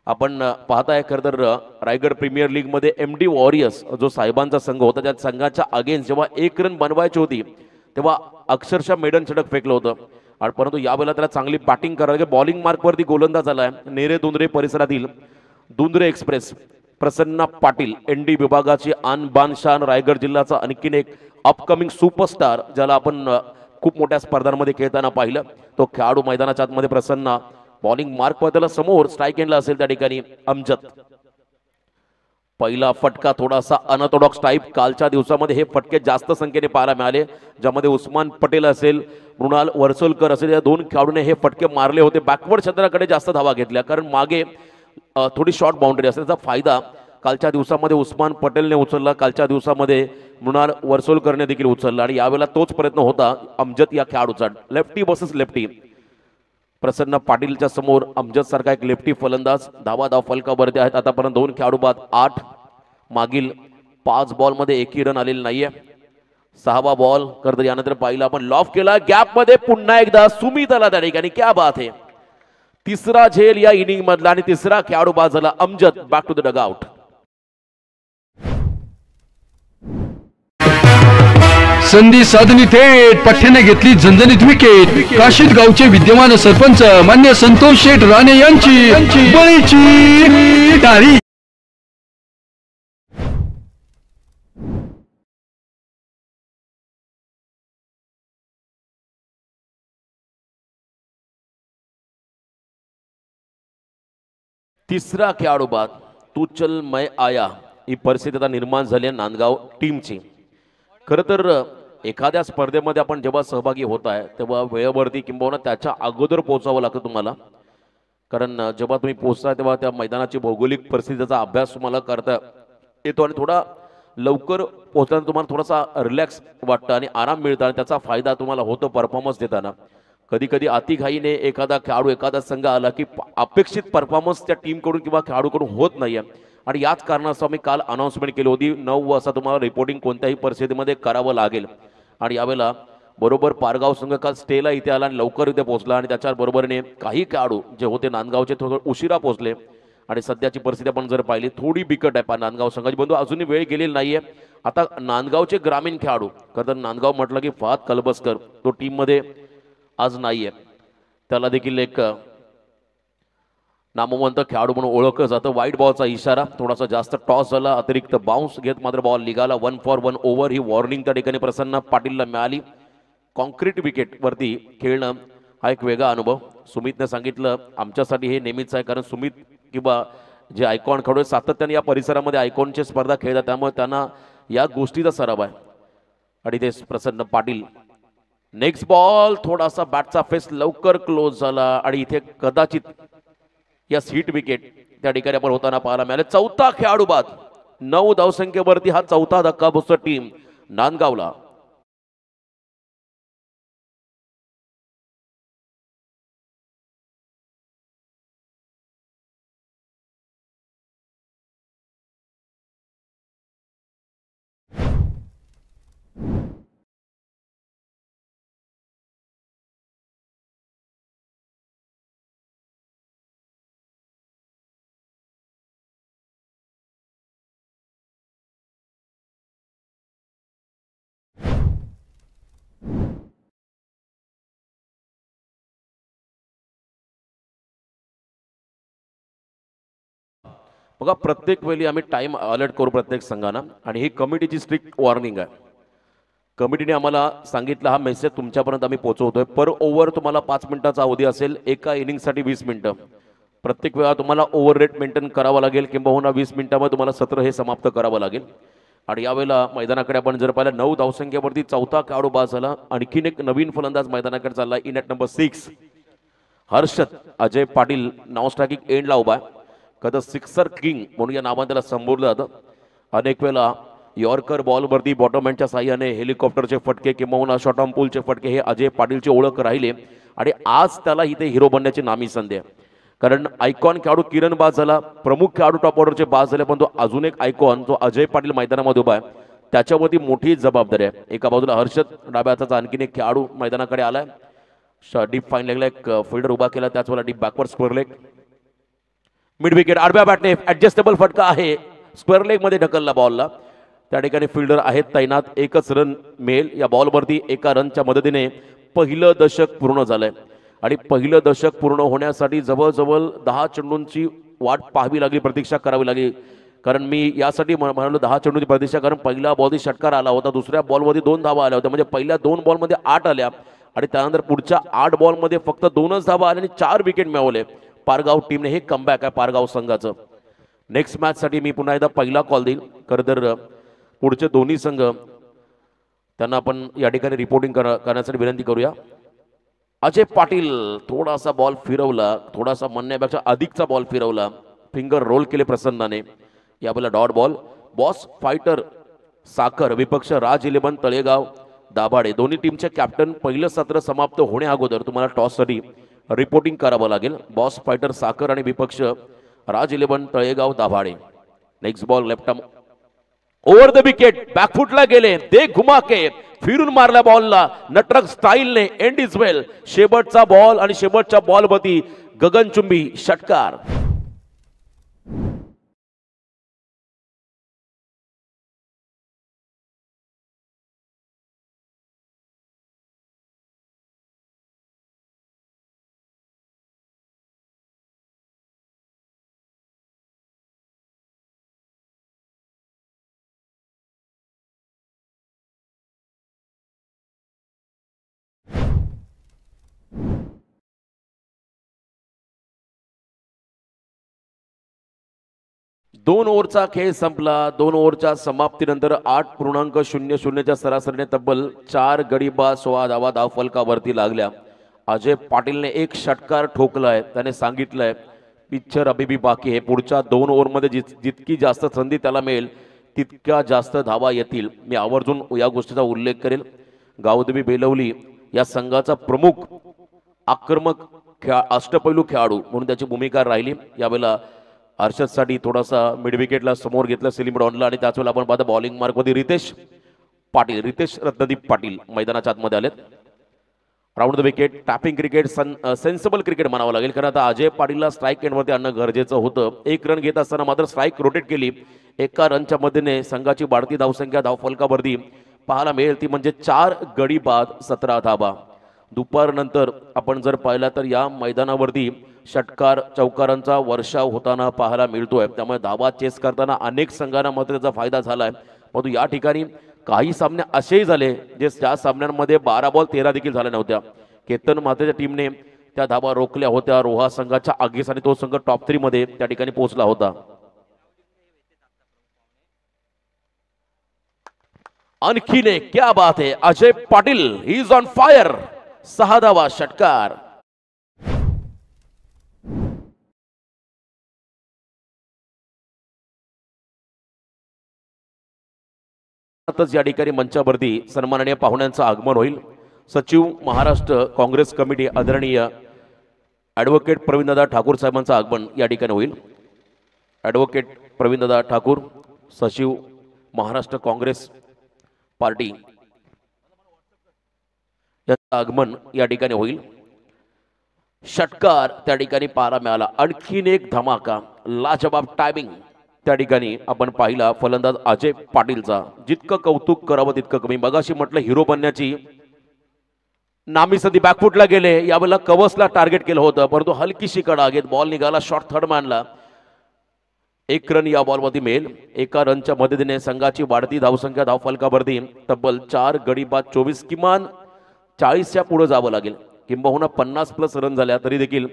आपण पाहताय खरं तर रायगड प्रीमियर लीग मध्ये MD वॉरियर्स जो साहेबांचा संघ होता त्या संघाच्या अगेन्स्ट जेव्हा 1 रन बनवायची होती तेव्हा अक्षरशः मेडन षटक फेकलं होतं आणि परंतु यावेळेला त्याला चांगली बॅटिंग करायला बॉलिंग मार्कवरती गोलंदाज आलाय नेरे दुंद्रे परिसरातील दुंद्रे एक्सप्रेस प्रसन्न पाटील ND विभागाची आन बान शान रायगड जिल्ह्याचा आणखीन एक अपकमिंग सुपरस्टार ज्याला आपण खूप मोठ्या स्पर्धांमध्ये खेळताना पाहिलं तो खेळाडू मैदानाच्या आतमध्ये प्रसन्न बॉलिंग मार्क त्याला समोर स्ट्राइक एंडला असेल त्या ठिकाणी अमजद पहिला फटका थोडासा अनऑर्थोडॉक्स टाइप कालच्या दिवसामध्ये हे फटके जास्त संख्येने पाहायला मिळाले ज्यामध्ये उस्मान पटेल असेल मृणाल वर्सोलकर असेल या दोन खेळाडूने हे फटके मारले होते बॅकवर्ड क्षेत्राकडे जास्त धावा घेतल्या कारण मागे थोडी शॉर्ट बाउंड्री असेल त्याचा फायदा कालच्या दिवसामध्ये उस्मान पटेलने उचलला कालच्या दिवसामध्ये मृणाल वर्सोलकरने देखील उचलला आणि यावेळेला तोच प्रयत्न होता अमजद या खेळाडूचा लेफ्टी वर्सेस लेफ्टी प्रसन्न पाटीलच्या समोर अमजद सारखा एक लेफ्टी फलंदाज धावा फलकावरती आहेत आतापर्यंत 2 खेळाडू बाद 8 मागील 5 बॉलमध्ये एकही रन आलेला नाहीये 6वा बॉल करत यानंतर पाहिलं आपण लॉफ केला गॅप मध्ये पुन्हा एकदा सुमित आला त्या ठिकाणी क्या बात आहे तिसरा झेल या इनिंग मधला आणि तिसरा खेळाडू बाद झाला Amjad back to the dugout संधी साधनी थेट पठ्याने घेतली झणझणीत विकेट काशीद गावचे विद्यमान सरपंच मान्य संतोष शेठ राणे यांची बळीची टाळी तिसरा खेळाडू बाद तू चल मैं आया ही परिस्थिती आता निर्माण झाली आहे नांदगाव टीमची खरं तर एखाद्या स्पर्धेमध्ये आपण जेव्हा सहभागी होत आहे तेव्हा वेळेवरती किंबहुना त्याच्या अगोदर पोहोचावं लागतं तुम्हाला कारण जेव्हा तुम्ही पोहोचताय तेव्हा त्या मैदानाची भौगोलिक परिस्थितीचा अभ्यास तुम्हाला करता येतो आणि थोडा लवकर पोहोचताना तुम्हाला थोडासा रिलॅक्स वाटतं आणि आराम मिळतं आणि त्याचा फायदा तुम्हाला होतो परफॉर्मन्स देताना कधी कधी अतिघाईने एखादा खेळाडू एखादा संघ आला की अपेक्षित परफॉर्मन्स त्या टीमकडून किंवा खेळाडूकडून होत नाही आणि याच कारणास्तव मी काल अनाउन्समेंट केली होती 9 वाजता तुम्हाला रिपोर्टिंग कोणत्याही परिस्थितीमध्ये करावं लागेल आणि यावेळेला बरोबर पारगाव संघ काल स्टेला इथे आला आणि लवकर इथे पोहोचला आणि त्याच्या बरोबरीने काही खेळाडू जे होते नांदगावचे थोडं उशिरा पोहोचले आणि सध्याची परिस्थिती आपण जर पाहिली थोडी बिकट आहे नांदगाव संघाची बंधू अजूनही वेळ गेलेली नाहीये आता नांदगावचे ग्रामीण खेळाडू खरं तर नांदगाव म्हटलं की फहाद कलबसकर तो टीममध्ये आज नाहीये त्याला देखील एक नामवंत खेळाडू म्हणून ओळखलं जातं वाईट बॉलचा इशारा थोडासा जास्त टॉस झाला अतिरिक्त बाउन्स घेत मात्र बॉल निघाला 1 फॉर 1 ओव्हर ही वॉर्निंग त्या ठिकाणी प्रसन्न पाटीलला मिळाली कॉन्क्रीट विकेट वरती खेळणं हा एक वेगळा अनुभव सुमितने सांगितलं आमच्यासाठी हे नेहमीच आहे कारण सुमित किंवा जे आयकॉन खेळाडू सातत्याने या परिसरामध्ये आयकॉनची स्पर्धा खेळतात त्यामुळे त्यांना या गोष्टीचा सराव आहे आणि ते प्रसन्न पाटील नेक्स्ट बॉल थोडासा बॅटचा फेस लवकर क्लोज झाला आणि इथे कदाचित या सीट विकेट त्या ठिकाणी आपण होताना पाहायला मिळाले चौथा खेळाडू बाद 9 धावसंख्येवरती हा चौथा धक्का बसतो टीम नांदगावला बघा प्रत्येक वेळी आम्ही टाइम अलर्ट करू प्रत्येक संघानं आणि ही कमिटीची स्ट्रिक्ट वॉर्निंग आहे कमिटीने आम्हाला सांगितलं हा मेसेज तुमच्यापर्यंत आम्ही पोहोचवतोय पर ओव्हर तुम्हाला 5 मिनिटाचा अवधी असेल एका इनिंगसाठी 20 मिनिटं प्रत्येक वेळा तुम्हाला ओव्हर रेट मेंटेन करावा लागेल किंबहुना 20 मिनिटांमध्ये तुम्हाला सत्र हे समाप्त करावं लागेल आणि यावेळेला मैदानाकडे आपण जर पाहिलं 9 धावसंख्येवरती चौथा खेळाडू बाद झाला आणखीन एक नवीन फलंदाज मैदानाकडे चालला in at number 6 Harshad Ajay Patil now striking एंडला उभा आहे कदा सिक्सर किंग म्हणून या नावाने त्याला संबोधलं जातं अनेक वेळेला यॉर्कर बॉलवरती बॉटमहँडच्या साह्याने हेलिकॉप्टरचे फटके किंवा शॉर्ट आर्म पुलचे फटके हे अजय पाटीलची ओळख राहिले आणि आज त्याला इथे हिरो बनण्याची नामी संधी आहे कारण आयकॉन खेळाडू किरण बाद झाला प्रमुख खेळाडू टॉप ऑर्डरचे बाद झाले पण तो अजून एक आयकॉन जो अजय पाटील मैदानामध्ये उभा आहे त्याच्यावरती मोठी जबाबदारी आहे एका बाजूला हर्षद डाव्या हाताचा आणखीन एक खेळाडू मैदानाकडे आलाय डीप फाईन लेगला एक फिल्डर उभा केला त्याच वेळेला deep backward square leg mid wicket आडव्या बॅटने ऍडजस्टेबल फटका आहे, स्क्वेअर लेग मध्ये ढकलला बॉलला. त्या ठिकाणी फिल्डर आहेत तैनात. एकच रन मिळेल या बॉलवरती. एका रनच्या मदतीने पहिलं दशक पूर्ण झालंय आणि पहिलं दशक पूर्ण होण्यासाठी जवळजवळ 10 चेंडूंची वाट पाहावी लागली, प्रतीक्षा करावी लागली. कारण मी यासाठी म्हणालो 10 चेंडूची प्रतीक्षा, कारण पहिला बॉलची षटकार आला होता, दुसऱ्या बॉलमध्ये 2 धावा आल्या होत्या, म्हणजे पहिल्या 2 बॉलमध्ये 8 आल्या आणि त्यानंतर पुढच्या 8 बॉलमध्ये फक्त 2च धावा आल्या आणि 4 विकेट मिळवले पारगाव टीमने. हे कमबॅक आहे पारगाव संघाचं. नेक्स्ट मॅच साठी मी पुन्हा एकदा पहिला कॉल देईल. खरं तर पुढचे दोन्ही संघ त्यांना आपण या ठिकाणी रिपोर्टिंग करण्यासाठी विनंती करूया. अजय पाटील थोडासा बॉल फिरवला, थोडासा म्हणण्यापेक्षा अधिकचा बॉल फिरवला, फिंगर रोल केले प्रसन्नाने. यावेळेला डॉट बॉल. बॉस फायटर साखर विपक्ष राज 11 तळेगाव दाभाडे. दोन्ही टीमचे कॅप्टन पहिलं सत्र समाप्त होण्या अगोदर तुम्हाला टॉससाठी रिपोर्टिंग करावं लागेल. बॉस फायटर साखर आणि विपक्ष राज 11 Talegaon Dabhade. Next ball left arm over the wicket, बॅकफुटला गेले, दे घुमा के फिरून मारल्या बॉलला नटरक स्टाईलने. And is well. शेवटचा बॉल आणि शेवटच्या बॉलवरती गगनचुंबी षटकार. दोन ओव्हरचा खेळ संपला. 2 ओव्हरच्या समाप्तीनंतर 8.00च्या सरासरीने तब्बल 4 गडी बाद 16 धावा धावफलकावरती लागल्या. अजय पाटीलने एक षटकार ठोकलाय. त्याने सांगितलंय पिक्चर अभी भी बाकी आहे. पुढच्या 2 ओव्हरमध्ये जितकी जास्त संधी त्याला मिळेल तितक्या जास्त धावा येतील. मी आवर्जून या गोष्टीचा उल्लेख करेल. गावदेवी बेलवली या संघाचा प्रमुख आक्रमक अष्टपैलू खेळाडू म्हणून त्याची भूमिका राहिली. यावेळेला हर्षदसाठी थोडासा मिड विकेटला समोर घेतलं सेलिम डॉनला आणि त्याच वेळेला आपण पाहता बॉलिंग मार्कमध्ये रितेश रत्नदीप पाटील मैदानाच्या आतमध्ये आलेत. Round the wicket tapping cricket sensible cricket म्हणावं लागेल, कारण आता अजय पाटीलला स्ट्राईक एंडवरती आणणं गरजेचं होतं. 1 रन घेत असताना मात्र स्ट्राईक रोटेट केली. एका रनच्या मदतीने संघाची वाढती धावसंख्या धावफलकावरती पाहायला मिळेल ती म्हणजे 4 गडी बाद 17 धावा. दुपारनंतर आपण जर पाहिला तर या मैदानावरती षटकार चौकारांचा वर्षाव होताना पाहायला मिळतोय. त्यामुळे धावा चेस करताना अनेक संघांना मात्र त्याचा फायदा झालाय. परंतु या ठिकाणी काही सामने असेही झाले जे ज्या सामन्यांमध्ये 12 बॉल 13 देखील झाल्या नव्हत्या. केतन मातेच्या टीमने त्या धावा रोखल्या होत्या. रोहा संघाच्या आगीस आणि तो संघ टॉप 3 मध्ये त्या ठिकाणी पोहोचला होता. आणखीन एक क्या बात है, Ajay Patil he is on fire. 6 धावा षटकार. या ठिकाणी मंचावरती सन्माननीय पाहुण्यांचं आगमन होईल. सचिव महाराष्ट्र काँग्रेस कमिटी आदरणीय ॲडव्होकेट प्रवीणदादा ठाकूर साहेबांचं आगमन या ठिकाणी होईल. ॲडव्होकेट प्रवीणदादा ठाकूर सचिव महाराष्ट्र काँग्रेस पार्टी यांचं आगमन या ठिकाणी होईल. षटकार त्या ठिकाणी पाहायला मिळाला. आणखीन एक धमाका लाजवाब टायमिंग त्या ठिकाणी आपण पाहिला फलंदाज अजय पाटीलचा. जितकं कौतुक करावं तितकं कमी. मगाशी म्हटलं हिरो बनण्याची नामी संधी बॅकफुटला गेले. यावेळेला कवसला टार्गेट केलं होतं परंतु हलकीशी कडा घेत बॉल निघाला. शॉर्ट थर्ड मानला. 1 रन या बॉलवरती मिळेल. एका रनच्या मदतीने संघाची वाढती धावसंख्या धावफलकावरती तब्बल 4 गडी बाद 24 किमान 40च्या पुढे जावं लागेल. किंबहुना 50+ रन झाल्या तरी देखील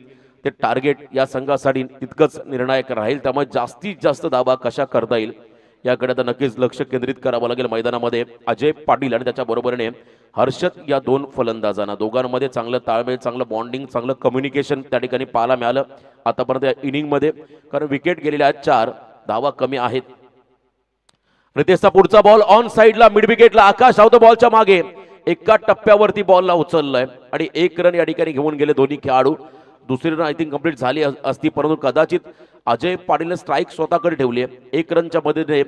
ते टार्गेट या संघासाठी तितकंच निर्णायक राहील. त्यामुळे जास्तीत जास्त धावा कशा करता येईल याकडे आता नक्कीच लक्ष केंद्रित करावं लागेल मैदानामध्ये. अजय पाटील आणि त्याच्या बरोबरीने हर्षद या 2 फलंदाजांना दोघांमध्ये चांगलं ताळमेळ, चांगलं बॉन्डिंग, चांगलं कम्युनिकेशन त्या ठिकाणी पाहायला मिळालं आतापर्यंत इनिंगमध्ये. कारण विकेट गेलेल्या आहेत 4, धावा कमी आहेत. रितेशचा पुढचा बॉल ऑन साइडला मिड विकेटला. आकाश धावतो बॉलच्या मागे. एका टप्प्यावरती बॉलला उचललाय आणि 1 रन या ठिकाणी घेऊन गेले दोन्ही खेळाडू. दुसरी रन आय थिंक कंप्लीट झाली असती परंतु कदाचित अजय पाटीलने स्ट्राईक स्वतःकडे ठेवली आहे. 1 रनच्या मदतीने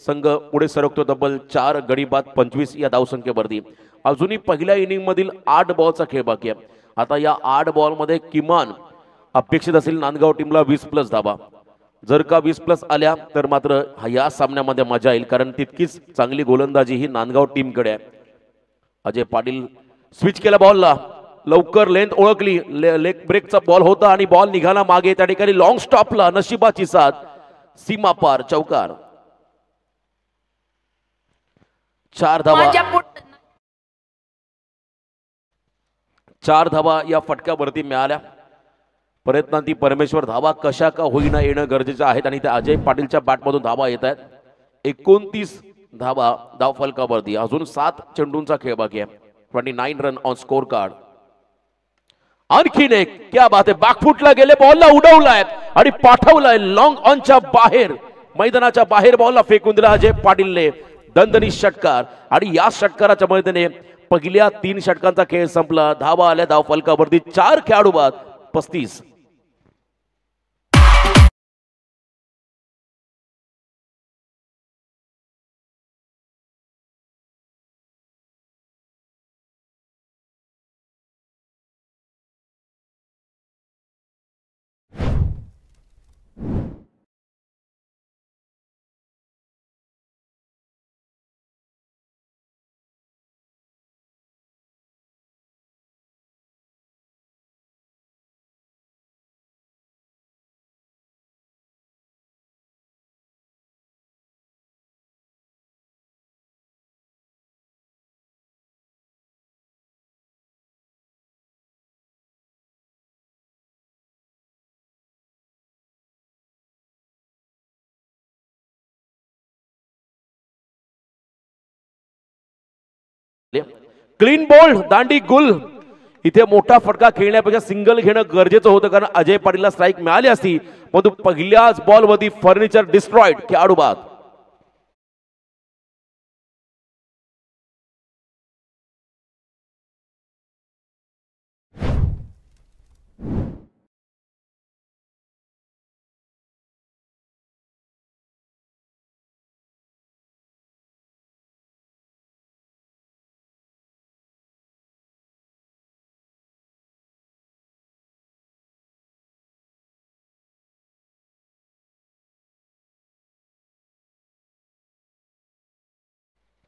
संघ पुढे सरकतो तब्बल 4 गडी बाद 25 या धावसंख्येवरती. अजूनही पहिल्या इनिंग मधील 8 बॉलचा खेळ बाकी आहे. आता या 8 बॉलमध्ये किमान अपेक्षित असेल नांदगाव टीमला 20+ धावा. जर का 20+ आल्या तर मात्र या सामन्यामध्ये मजा येईल, कारण तितकीच चांगली गोलंदाजी ही नांदगाव टीमकडे आहे. अजय पाटील स्विच केला बॉलला, लवकर लेंथ ओळखली, लेग ब्रेकचा बॉल होता आणि बॉल निघाला मागे. त्या ठिकाणी लॉंग स्टॉपला नशिबाची साथ, सीमा पार चौकार. 4 धावा, 4 धावा या फटक्यावरती मिळाल्या. प्रयत्नांती परमेश्वर धावा कशा का होईना येणं गरजेचं आहे आणि त्या अजय पाटीलच्या बॅटमधून धावा येत आहेत. 29 धावा धाव फलकावरती. अजून 7 चेंडूंचा खेळ बाकी आहे. 29 रन ऑन स्कोर कार्ड. आणखीन एक, क्या बात आहे, बॅकफुटला गेले, बॉलला उडवलाय आणि पाठवलाय लॉंग ऑनच्या बाहेर, मैदानाच्या बाहेर बॉलला फेकून दिला अजय पाटीलने. दणदणीत षटकार आणि या षटकाराच्या मदतीने पहिल्या 3 षटकांचा खेळ संपला. धावा आल्या धाव फलकावरती. 4 खेळाडू बाद, 35. क्लीन बॉल, दांडी गुल. इथे मोठा फटका खेळण्यापेक्षा सिंगल घेणं गरजेचं होतं, कारण अजय पाटीलला स्ट्राईक मिळाली असती, परंतु पहिल्याच बॉलवरती फर्निचर डिस्ट्रॉइड, खेळाडू बाद.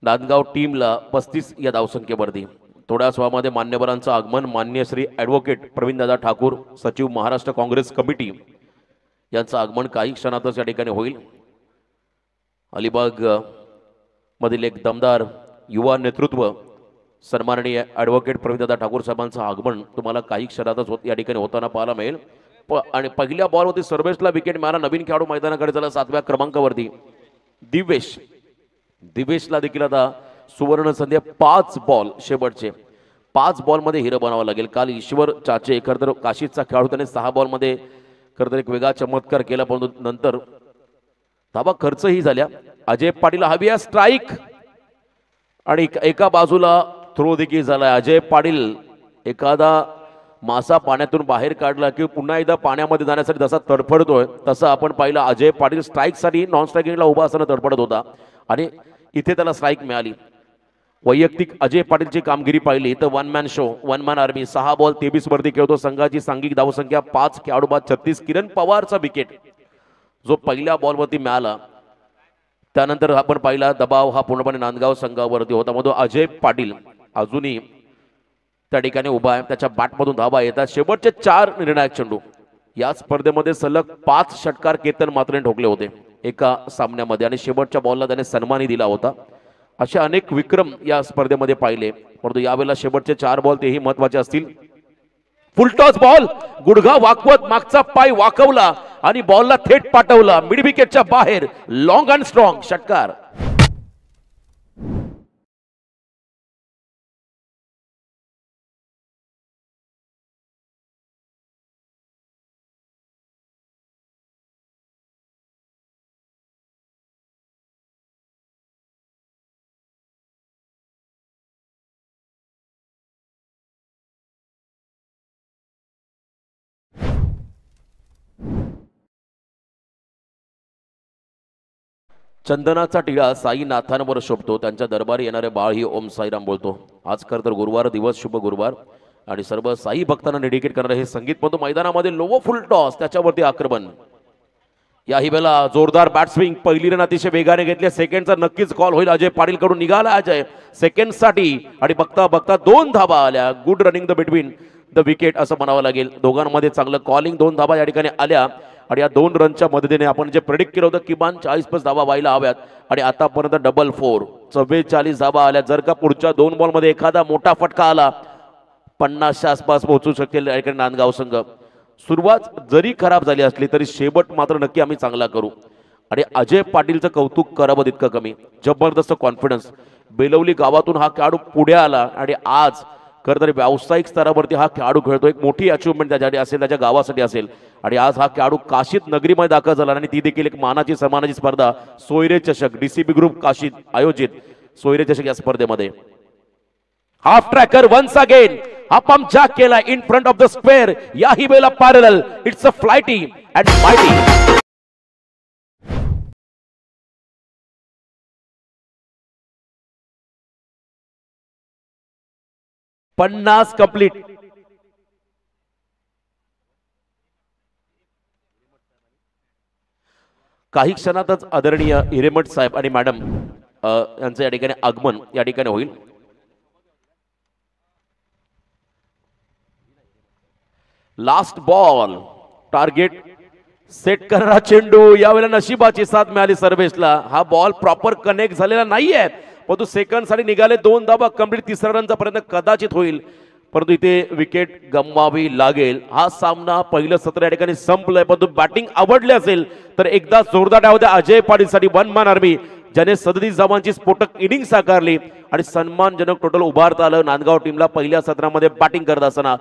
नांदगाव टीमला 35 या धावसंख्येवरती. थोड्याच वेळामध्ये मान्यवरांचं आगमन. मान्य श्री ॲडव्होकेट प्रवीणदादा ठाकूर, सचिव महाराष्ट्र काँग्रेस कमिटी यांचं आगमन काही क्षणातच या ठिकाणी होईल. अलिबाग मधील एक दमदार युवा नेतृत्व सन्माननीय ॲडव्होकेट प्रवीणदादा ठाकूर साहेबांचं आगमन तुम्हाला काही क्षणातच या ठिकाणी होताना पाहायला मिळेल. आणि पहिल्या बॉलवरती सर्वेशला विकेट मिळाला. नवीन खेळाडू मैदानाकडे झाला 7व्या क्रमांकावरती दिवेश. दिवेशला देखील आता सुवर्ण संधी. 5 बॉल शेवटचे 5 बॉलमध्ये हिरं बनावं लागेल. काल ईश्वर चाचे खरंतर काशीचा खेळाडू, त्याने 6 बॉलमध्ये खरंतर एक वेगळा चमत्कार केला, परंतु नंतर धावा खर्चही झाल्या. अजय पाटील हवी आहे स्ट्राईक आणि एका बाजूला थ्रो देखील झालाय. अजय पाटील एखादा मासा पाण्यातून बाहेर काढला की पुन्हा एकदा पाण्यामध्ये जाण्यासाठी जसा तडफडतोय तसं आपण पाहिलं. अजय पाटील स्ट्राईकसाठी नॉन स्ट्रायकिंगला उभा असताना तडफडत होता आणि इथे त्याला स्ट्राईक मिळाली. वैयक्तिक अजय पाटीलची कामगिरी पाहिली तर 1 man show, 1 man army. 6 ball 23 वरती खेळतो. संघाची सांघिक धावसंख्या 5, खेळाडू बाद 36. किरण पवारचा विकेट जो पहिल्या बॉलवरती मिळाला, त्यानंतर आपण पाहिला दबाव हा पूर्णपणे नांदगाव संघावरती होता. मधून अजय पाटील अजूनही त्या ठिकाणी उभा आहे. त्याच्या बॅटमधून धावा येतात. शेवटचे 4 निर्णायक चेंडू. या स्पर्धेमध्ये सलग 5 षटकार केतन मात्रेने ठोकले होते एका सामन्यामध्ये आणि शेवटच्या बॉलला त्याने सन्मानही दिला होता. असे अनेक विक्रम या स्पर्धेमध्ये पाहिले, परंतु यावेळेला शेवटचे 4 बॉल तेही महत्वाचे असतील. फुलटॉस बॉल, गुडघा वाकवत मागचा पाय वाकवला आणि बॉलला थेट पाठवला मिड विकेटच्या बाहेर. लॉंग अँड स्ट्रॉंग षटकार. चंदनाचा टिळा साईनाथांवर शोभतो. त्यांच्या दरबारी येणारे बाळ ही ओम साईराम बोलतो. आज खरं तर गुरुवार दिवस, शुभ गुरुवार आणि सर्व साई भक्तांना डेडिकेट करणारे हे संगीत. पण मैदानामध्ये लोवो फुल टॉस, त्याच्यावरती आक्रमण. याही वेळेला जोरदार बॅट स्विंग, पहिली रन अतिशय वेगाने घेतली, सेकंडचा नक्कीच कॉल होईल. अजय पाटील कडून निघाला अजय सेकंडसाठी आणि बघता बघता 2 धाबा आल्या. Good running the between the wicket असं म्हणावं लागेल. दोघांमध्ये चांगलं कॉलिंग, 2 धाबा या ठिकाणी आल्या आणि या 2 रनच्या मदतीने आपण जे प्रेडिक्ट केलं होतं किमान 40+ धाबा व्हायला हव्यात आणि आतापर्यंत डबल 4 44 धाबा आल्या. जर का पुढच्या 2 बॉलमध्ये एखादा मोठा फटका आला 50च्या आसपास पोहोचू शकेल या ठिकाणी नांदगाव संघ. सुरुवात जरी खराब झाली असली तरी शेवट मात्र नक्की आम्ही चांगला करू आणि अजय पाटीलचं कौतुक करावं इतकं कमी. जबरदस्त कॉन्फिडन्स, बेलवली गावातून हा खेळाडू पुढे आला आणि आज खरं तर व्यावसायिक स्तरावरती हा खेळाडू खेळतो. एक मोठी अचिव्हमेंट त्याच्यासाठी असेल, त्याच्या गावासाठी असेल आणि आज हा खेळाडू काशीद नगरीमध्ये दाखल झाला आणि ती देखील एक मानाची सन्मानाची स्पर्धा सोयरे चषक, डीसीबी ग्रुप काशीद आयोजित सोयरे चषक या स्पर्धेमध्ये. हाफ ट्रॅकर वन्स अगेन हा पंप जॅक केला in front of the square. याही वेळेला parallel, it's a flighty and mighty. 50 complete. काही क्षणातच आदरणीय हिरेमठ साहेब आणि मॅडम यांचं या ठिकाणी आगमन या ठिकाणी होईल. लास्ट बॉल, टार्गेट सेट करणारा चेंडू. यावेळेला नशिबाची साथ मिळाली सर्वेशला. हा बॉल प्रॉपर कनेक्ट झालेला नाहीये परंतु सेकंड साठी निघाले. 2 धाबा कंप्लीट. 3रा रनचा प्रयत्न कदाचित होईल परंतु इथे विकेट गमवावी लागेल. हा सामना पहिलं सत्र या ठिकाणी संपलंय परंतु बॅटिंग आवडली असेल तर एकदा जोरदार डाव द्या अजय पाटील साठी. 1 man आर्मी ज्याने 37 धावांची स्फोटक इनिंग साकारली आणि सन्मानजनक टोटल उभारता आलं नांदगाव टीमला पहिल्या सत्रामध्ये बॅटिंग करत असताना.